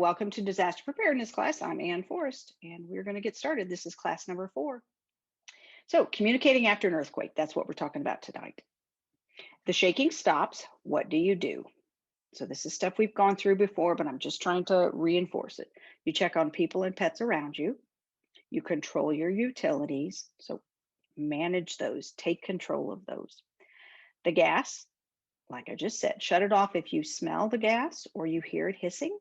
Welcome to Disaster Preparedness class. I'm Ann Forrest, and we're going to get started. This is class number 4. So, communicating after an earthquake, that's what we're talking about tonight. The shaking stops. What do you do? So, this is stuff we've gone through before, but I'm just trying to reinforce it. You check on people and pets around you. You control your utilities. So, manage those, take control of those. The gas, like I just said, shut it off if you smell the gas or you hear it hissing.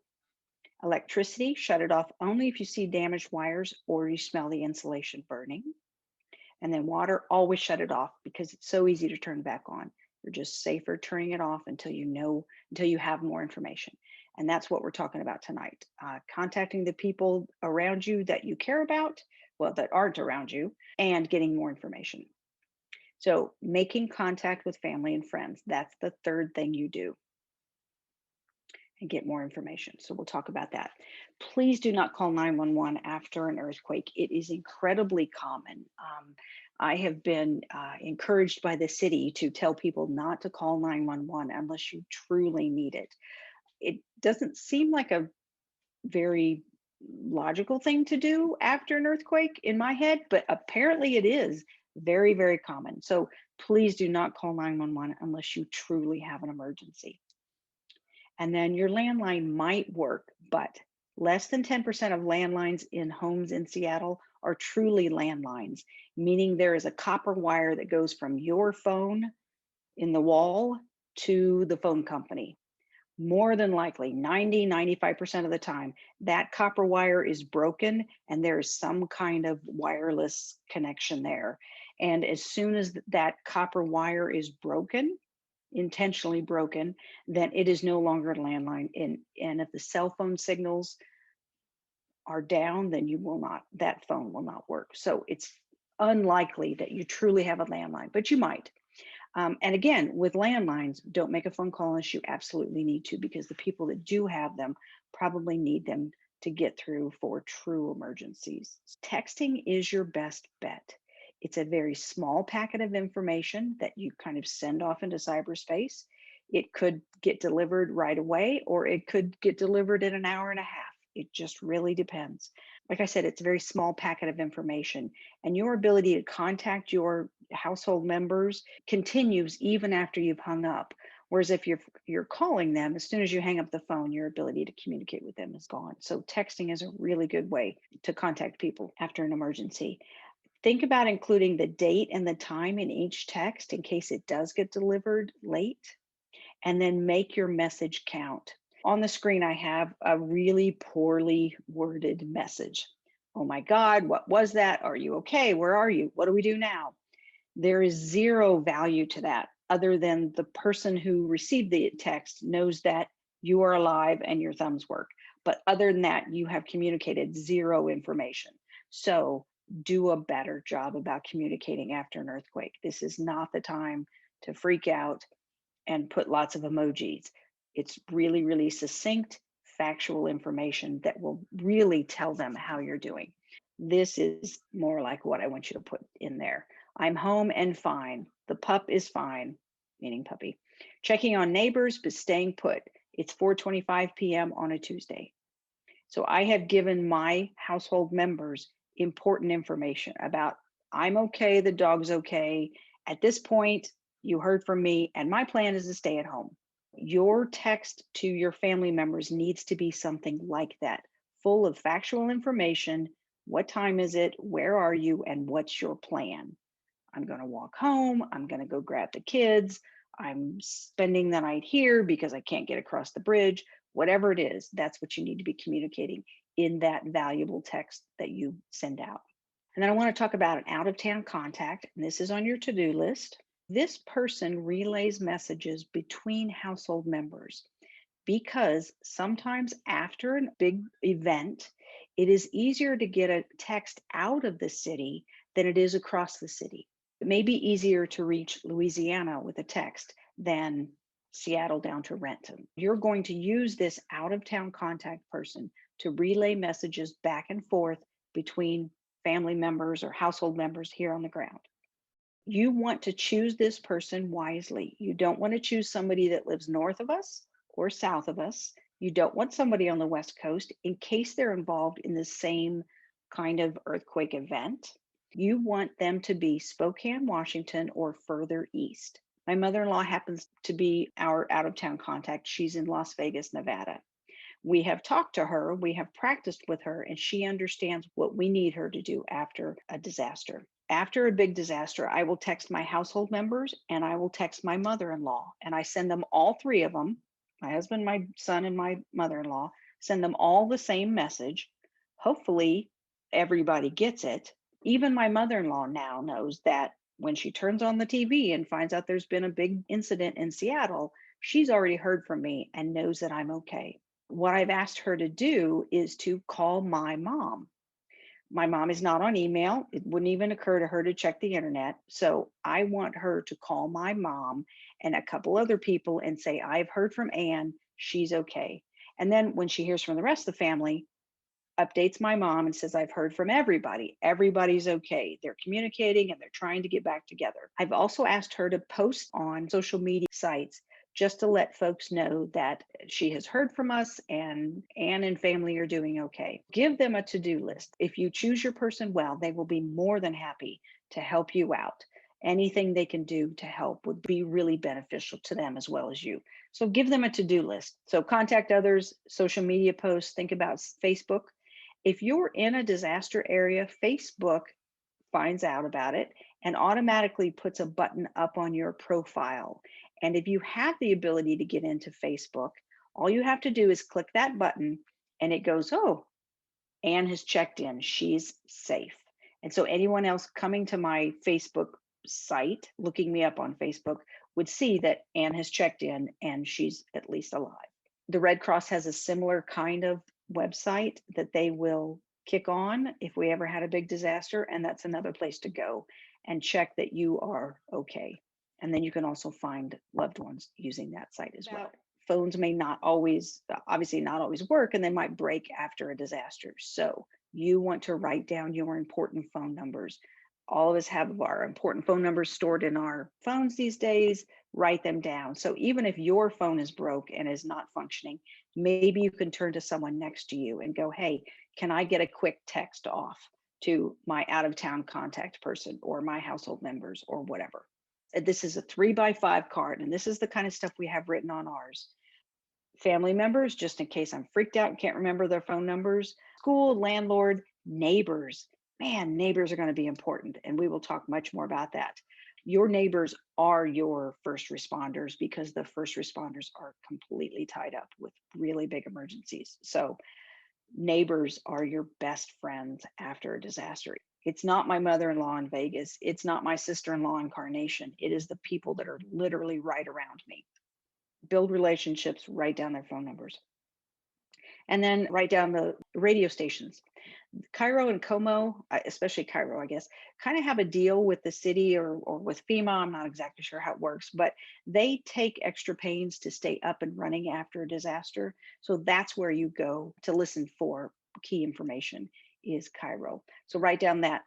Electricity, shut it off only if you see damaged wires or you smell the insulation burning. And then water, always shut it off because it's so easy to turn back on. You're just safer turning it off until you have more information. And that's what we're talking about tonight. Contacting the people around you that you care about, well, that aren't around you, and getting more information. So making contact with family and friends, that's the third thing you do, and get more information. So we'll talk about that. Please do not call 911 after an earthquake. It is incredibly common. I have been encouraged by the city to tell people not to call 911 unless you truly need it. It doesn't seem like a very logical thing to do after an earthquake in my head, but apparently it is very, very common. So please do not call 911 unless you truly have an emergency. And then your landline might work, but less than 10% of landlines in homes in Seattle are truly landlines, meaning there is a copper wire that goes from your phone in the wall to the phone company. More than likely, 95% of the time, that copper wire is broken and there is some kind of wireless connection there. And as soon as that copper wire is broken, intentionally broken, then it is no longer a landline. And if the cell phone signals are down, then that phone will not work. So it's unlikely that you truly have a landline, but you might. And again, with landlines, don't make a phone call unless you absolutely need to, because the people that do have them probably need them to get through for true emergencies. Texting is your best bet. It's a very small packet of information that you kind of send off into cyberspace. It could get delivered right away, or it could get delivered in an hour and a half. It just really depends. Like I said, it's a very small packet of information, and your ability to contact your household members continues even after you've hung up. Whereas if you're calling them, as soon as you hang up the phone, your ability to communicate with them is gone. So texting is a really good way to contact people after an emergency. Think about including the date and the time in each text in case it does get delivered late, and then make your message count. On the screen, I have a really poorly worded message. Oh my God, what was that? Are you okay? Where are you? What do we do now? There is zero value to that other than the person who received the text knows that you are alive and your thumbs work. But other than that, you have communicated zero information. So do a better job about communicating after an earthquake. This is not the time to freak out and put lots of emojis. It's really, really succinct, factual information that will really tell them how you're doing. This is more like what I want you to put in there. I'm home and fine. The pup is fine, meaning puppy. Checking on neighbors, but staying put. It's 4:25 p.m. on a Tuesday. So I have given my household members important information about I'm okay, the dog's okay. At this point, you heard from me, and my plan is to stay at home. Your text to your family members needs to be something like that, full of factual information. What time is it? Where are you? And what's your plan? I'm going to walk home. I'm going to go grab the kids. I'm spending the night here because I can't get across the bridge. Whatever it is, that's what you need to be communicating in that valuable text that you send out. And then I want to talk about an out-of-town contact, and this is on your to-do list. This person relays messages between household members because sometimes after a big event, it is easier to get a text out of the city than it is across the city. It may be easier to reach Louisiana with a text than Seattle down to Renton. You're going to use this out-of-town contact person to relay messages back and forth between family members or household members here on the ground. You want to choose this person wisely. You don't want to choose somebody that lives north of us or south of us. You don't want somebody on the West Coast in case they're involved in the same kind of earthquake event. You want them to be Spokane, Washington, or further east. My mother in law happens to be our out of town contact. She's in Las Vegas, Nevada. We have talked to her, we have practiced with her, and she understands what we need her to do after a disaster. After a big disaster, I will text my household members and I will text my mother in law, and I send them all three of them, my husband, my son, and my mother in law, send them all the same message. Hopefully, everybody gets it. Even my mother in law now knows that when she turns on the TV and finds out there's been a big incident in Seattle, she's already heard from me and knows that I'm okay. What I've asked her to do is to call my mom. My mom is not on email. It wouldn't even occur to her to check the internet. So I want her to call my mom and a couple other people and say, I've heard from Ann. She's okay. And then when she hears from the rest of the family, updates my mom and says, I've heard from everybody. Everybody's okay. They're communicating and they're trying to get back together. I've also asked her to post on social media sites just to let folks know that she has heard from us and Ann and family are doing okay. Give them a to-do list. If you choose your person well, they will be more than happy to help you out. Anything they can do to help would be really beneficial to them as well as you. So give them a to-do list. So contact others, social media posts, think about Facebook. If you're in a disaster area, Facebook finds out about it and automatically puts a button up on your profile. And if you have the ability to get into Facebook, all you have to do is click that button and it goes, oh, Ann has checked in. She's safe. And so anyone else coming to my Facebook site, looking me up on Facebook, would see that Ann has checked in and she's at least alive. The Red Cross has a similar kind of website that they will kick on if we ever had a big disaster, and that's another place to go and check that you are okay. And then you can also find loved ones using that site as well. Phones may not always, obviously not always work, and they might break after a disaster. So you want to write down your important phone numbers. All of us have our important phone numbers stored in our phones these days. Write them down. So even if your phone is broke and is not functioning, maybe you can turn to someone next to you and go, hey, can I get a quick text off to my out of town contact person or my household members or whatever. This is a 3x5 card, and this is the kind of stuff we have written on ours. Family members, just in case I'm freaked out and can't remember their phone numbers. School, landlord, neighbors. Man, neighbors are going to be important, and we will talk much more about that. Your neighbors are your first responders because the first responders are completely tied up with really big emergencies. So neighbors are your best friends after a disaster. It's not my mother-in-law in Vegas. It's not my sister-in-law in Carnation. It is the people that are literally right around me. Build relationships, write down their phone numbers. And then write down the radio stations. Cairo and Como, especially Cairo, I guess, kind of have a deal with the city or with FEMA. I'm not exactly sure how it works, but they take extra pains to stay up and running after a disaster. So that's where you go to listen for key information is Cairo. So write down that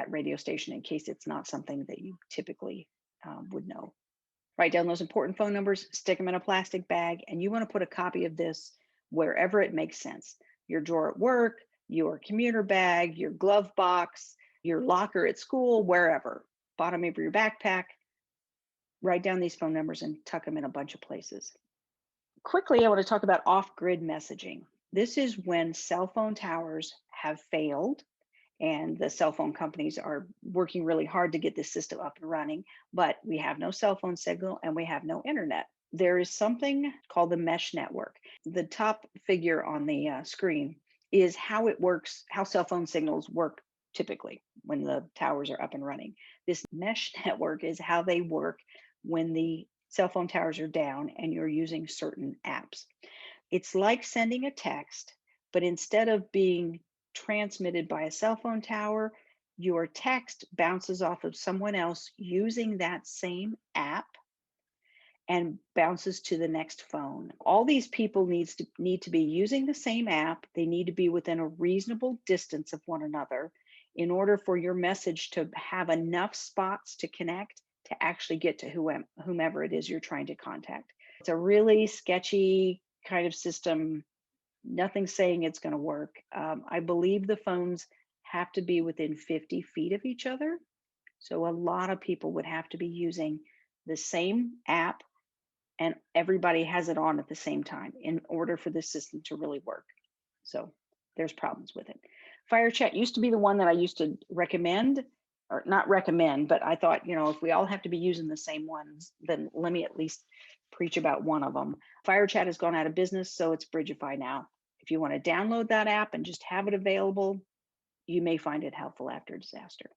radio station in case it's not something that you typically would know. Write down those important phone numbers, stick them in a plastic bag, and you want to put a copy of this wherever it makes sense. Your drawer at work, your commuter bag, your glove box, your locker at school, wherever. Bottom of your backpack. Write down these phone numbers and tuck them in a bunch of places. Quickly, I want to talk about off-grid messaging. This is when cell phone towers have failed and the cell phone companies are working really hard to get this system up and running, but we have no cell phone signal and we have no internet. There is something called the mesh network. The top figure on the screen is how it works, how cell phone signals work typically when the towers are up and running. This mesh network is how they work when the cell phone towers are down and you're using certain apps. It's like sending a text, but instead of being transmitted by a cell phone tower, your text bounces off of someone else using that same app and bounces to the next phone. All these people need to be using the same app. They need to be within a reasonable distance of one another in order for your message to have enough spots to connect to actually get to whomever it is you're trying to contact. It's a really sketchy kind of system. Nothing saying it's going to work. I believe the phones have to be within 50 feet of each other. So a lot of people would have to be using the same app and everybody has it on at the same time in order for this system to really work. So there's problems with it. Fire chat used to be the one that I used to recommend, or not recommend, but I thought, if we all have to be using the same ones, then let me at least preach about one of them. Fire chat has gone out of business, so it's Bridgify now. If you want to download that app and just have it available, you may find it helpful after a disaster.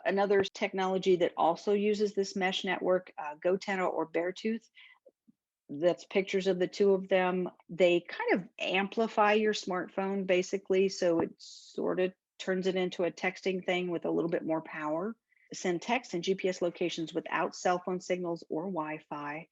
Another technology that also uses this mesh network, GoTenna or Beartooth, that's pictures of the two of them. They kind of amplify your smartphone basically, so it sort of turns it into a texting thing with a little bit more power. Send text and GPS locations without cell phone signals or Wi-Fi.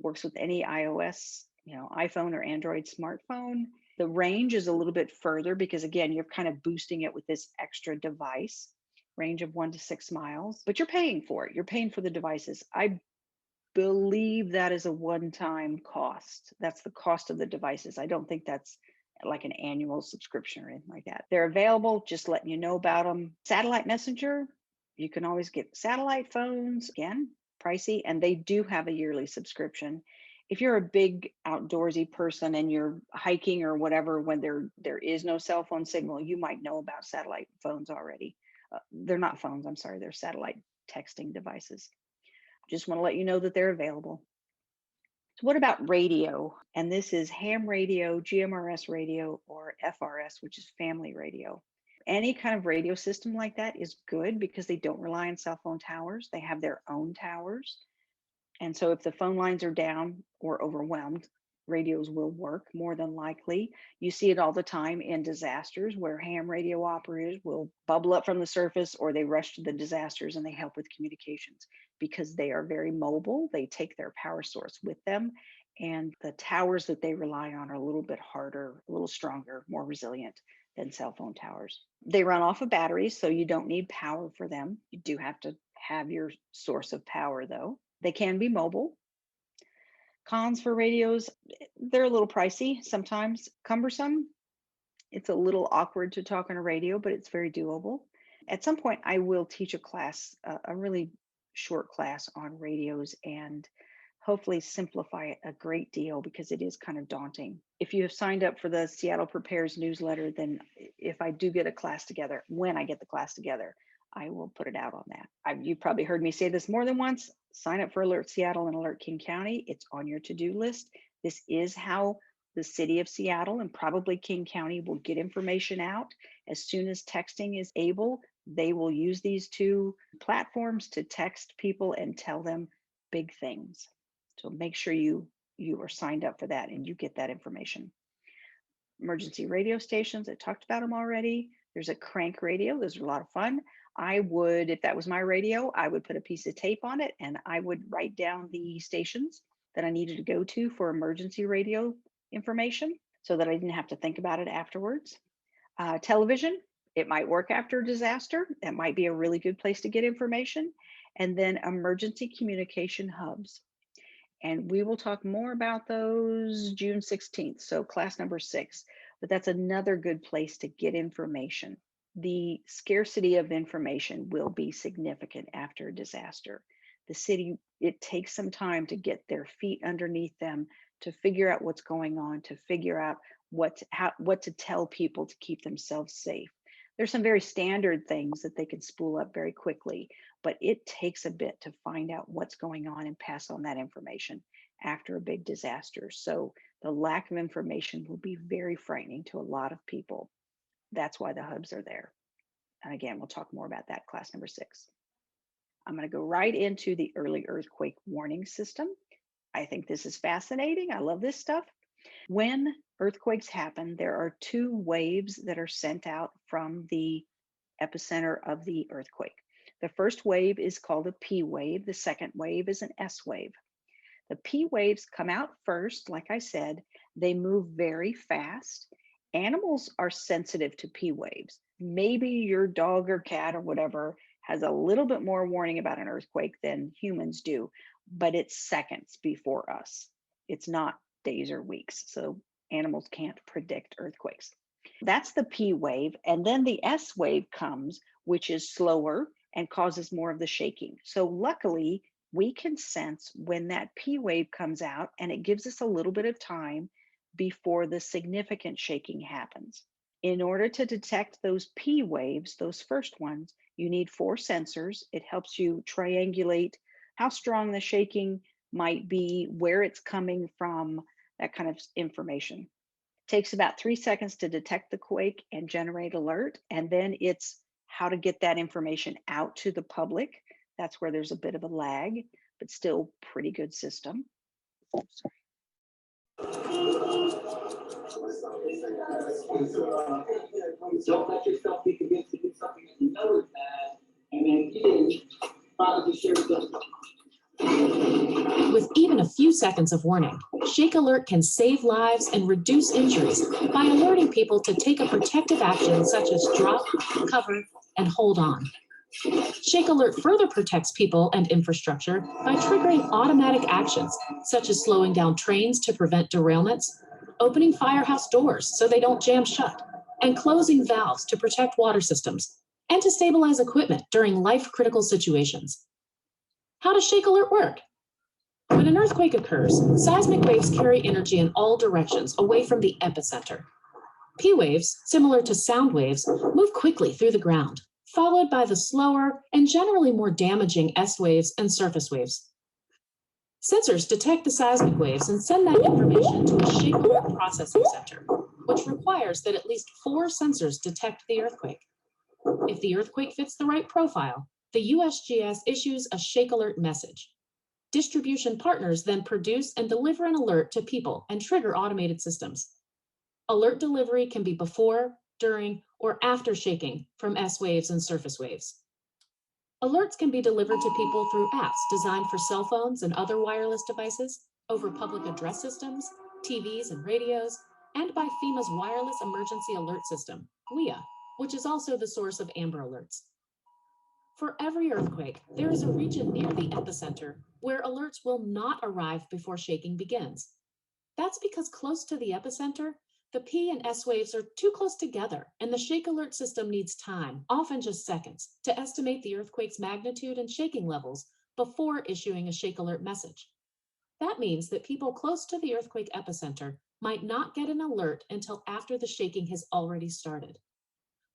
Works with any iOS, iPhone or Android smartphone. The range is a little bit further because again, you're kind of boosting it with this extra device, range of 1 to 6 miles, but you're paying for it. You're paying for the devices. I believe that is a one-time cost. That's the cost of the devices. I don't think that's like an annual subscription or anything like that. They're available, just letting you know about them. Satellite messenger, you can always get satellite phones, again, pricey, and they do have a yearly subscription. If you're a big outdoorsy person and you're hiking or whatever, when there is no cell phone signal, you might know about satellite phones already. They're not phones, I'm sorry, they're satellite texting devices. Just want to let you know that they're available. So what about radio? And this is ham radio, GMRS radio, or FRS, which is family radio. Any kind of radio system like that is good because they don't rely on cell phone towers. They have their own towers. And so if the phone lines are down or overwhelmed, radios will work more than likely. You see it all the time in disasters where ham radio operators will bubble up from the surface or they rush to the disasters and they help with communications because they are very mobile. They take their power source with them. And the towers that they rely on are a little bit harder, a little stronger, more resilient than cell phone towers. They run off of batteries, so you don't need power for them. You do have to have your source of power though. They can be mobile. Cons for radios, they're a little pricey, sometimes cumbersome. It's a little awkward to talk on a radio, but it's very doable. At some point, I will teach a class, a really short class on radios and hopefully simplify it a great deal because it is kind of daunting. If you have signed up for the Seattle Prepares newsletter, then if I do get a class together, when I get the class together, I will put it out on that. You've probably heard me say this more than once. Sign up for Alert Seattle and Alert King County. It's on your to-do list. This is how the city of Seattle and probably King County will get information out. As soon as texting is able, they will use these two platforms to text people and tell them big things. So make sure you are signed up for that and you get that information. Emergency radio stations, I talked about them already. There's a crank radio. Those are a lot of fun. I would, if that was my radio, I would put a piece of tape on it and I would write down the stations that I needed to go to for emergency radio information so that I didn't have to think about it afterwards. Television, it might work after a disaster. That might be a really good place to get information. And then emergency communication hubs. And we will talk more about those June 16th, so class number 6. But that's another good place to get information. The scarcity of information will be significant after a disaster. The city, it takes some time to get their feet underneath them, to figure out what's going on, to figure out what to tell people to keep themselves safe. There's some very standard things that they can spool up very quickly, but it takes a bit to find out what's going on and pass on that information after a big disaster. So the lack of information will be very frightening to a lot of people. That's why the hubs are there. And again, we'll talk more about that class number 6. I'm going to go right into the early earthquake warning system. I think this is fascinating. I love this stuff. When earthquakes happen, there are 2 waves that are sent out from the epicenter of the earthquake. The first wave is called a P wave. The second wave is an S wave. The P waves come out first, like I said, they move very fast. Animals are sensitive to P waves. Maybe your dog or cat or whatever has a little bit more warning about an earthquake than humans do, but it's seconds before us. It's not days or weeks. So animals can't predict earthquakes. That's the P wave. And then the S wave comes, which is slower and causes more of the shaking. So luckily, we can sense when that P wave comes out, and it gives us a little bit of time before the significant shaking happens. In order to detect those P waves, those first ones, you need 4 sensors. It helps you triangulate how strong the shaking might be, where it's coming from, that kind of information. Takes about 3 seconds to detect the quake and generate alert. And then it's how to get that information out to the public. That's where there's a bit of a lag, but still pretty good system. Don't let yourself be convinced to do something that you know is bad, and then you probably share it. With even a few seconds of warning, Shake Alert can save lives and reduce injuries by alerting people to take a protective action such as drop, cover, and hold on. Shake Alert further protects people and infrastructure by triggering automatic actions such as slowing down trains to prevent derailments, opening firehouse doors so they don't jam shut, and closing valves to protect water systems and to stabilize equipment during life-critical situations. How does Shake Alert work? When an earthquake occurs, seismic waves carry energy in all directions away from the epicenter. P waves, similar to sound waves, move quickly through the ground, followed by the slower and generally more damaging S waves and surface waves. Sensors detect the seismic waves and send that information to a Shake Alert processing center, which requires that at least 4 sensors detect the earthquake. If the earthquake fits the right profile, the USGS issues a Shake Alert message. Distribution partners then produce and deliver an alert to people and trigger automated systems. Alert delivery can be before, during, or after shaking from S waves and surface waves. Alerts can be delivered to people through apps designed for cell phones and other wireless devices, over public address systems, TVs and radios, and by FEMA's Wireless Emergency Alert System, WEA, which is also the source of Amber Alerts. For every earthquake, there is a region near the epicenter where alerts will not arrive before shaking begins. That's because close to the epicenter, the P and S waves are too close together, and the Shake Alert system needs time, often just seconds, to estimate the earthquake's magnitude and shaking levels before issuing a Shake Alert message. That means that people close to the earthquake epicenter might not get an alert until after the shaking has already started.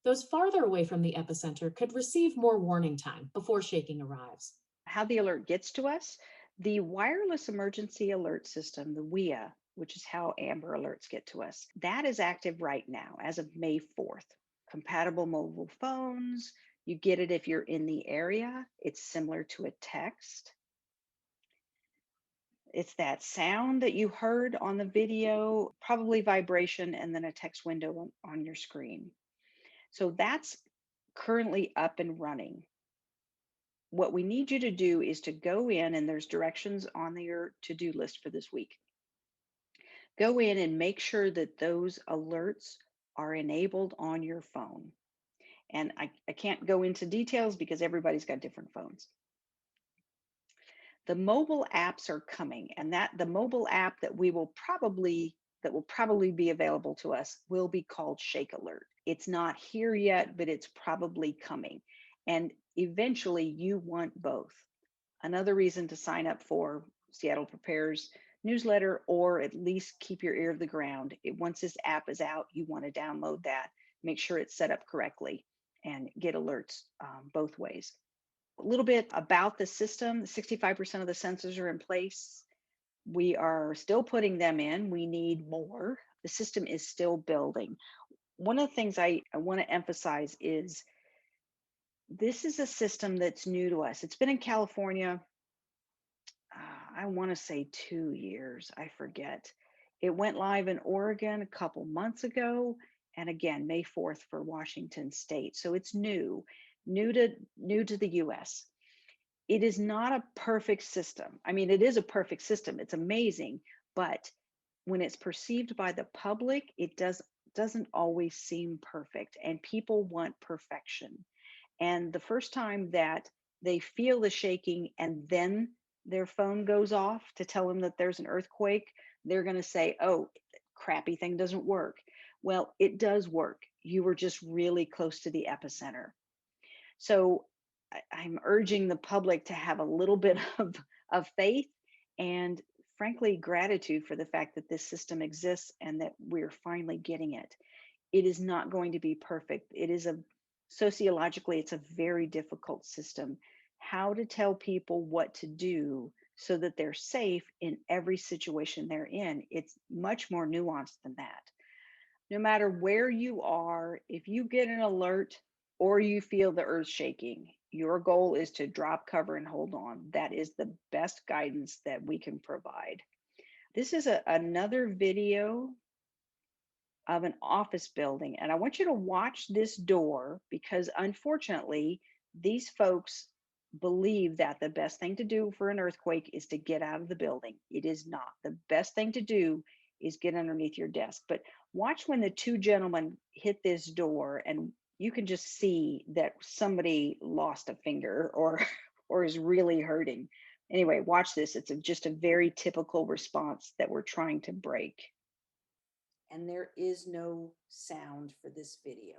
Those farther away from the epicenter could receive more warning time before shaking arrives. How the alert gets to us, the Wireless Emergency Alert System, the WEA, which is how Amber Alerts get to us, that is active right now as of May 4th. Compatible mobile phones, you get it if you're in the area. It's similar to a text. It's that sound that you heard on the video, probably vibration, and then a text window on your screen. So that's currently up and running. What we need you to do is to go in, and there's directions on your to-do list for this week. Go in and make sure that those alerts are enabled on your phone. And I can't go into details because everybody's got different phones. The mobile apps are coming, and that the mobile app that will probably be available to us will be called Shake Alert. It's not here yet, but it's probably coming. And eventually you want both. Another reason to sign up for Seattle Prepares newsletter, or at least keep your ear to the ground. Once this app is out, you want to download that, make sure it's set up correctly, and get alerts both ways. A little bit about the system. 65% of the sensors are in place. We are still putting them in. We need more. The system is still building. One of the things I want to emphasize is this is a system that's new to us. It's been in California, I want to say 2 years, I forget. It went live in Oregon a couple months ago, and again, May 4th for Washington State. So it's new to the US. It is not a perfect system. I mean, it is a perfect system. It's amazing, but when it's perceived by the public, it doesn't always seem perfect, and people want perfection. And the first time that they feel the shaking and then their phone goes off to tell them that there's an earthquake, they're going to say, oh, crappy thing doesn't work. Well, it does work. You were just really close to the epicenter. So I'm urging the public to have a little bit of faith and, frankly, gratitude for the fact that this system exists and that we're finally getting it. It is not going to be perfect. It is sociologically, it's a very difficult system. How to tell people what to do so that they're safe in every situation they're in, it's much more nuanced than that. No matter where you are, if you get an alert or you feel the earth shaking, your goal is to drop, cover, and hold on. That is the best guidance that we can provide. This is another video of an office building, and I want you to watch this door because unfortunately, these folks believe that the best thing to do for an earthquake is to get out of the building. It is not. The best thing to do is get underneath your desk. But watch when the two gentlemen hit this door, and you can just see that somebody lost a finger or or is really hurting. Anyway, watch this. It's just a very typical response that we're trying to break. And there is no sound for this video.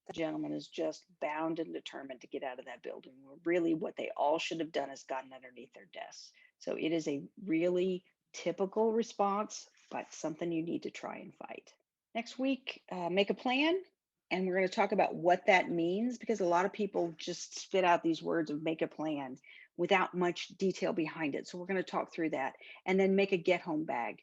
The gentleman is just bound and determined to get out of that building. Really, what they all should have done is gotten underneath their desks. So it is a really typical response, but something you need to try and fight. Next week, make a plan. And we're going to talk about what that means because a lot of people just spit out these words of make a plan without much detail behind it. So we're going to talk through that and then make a get home bag.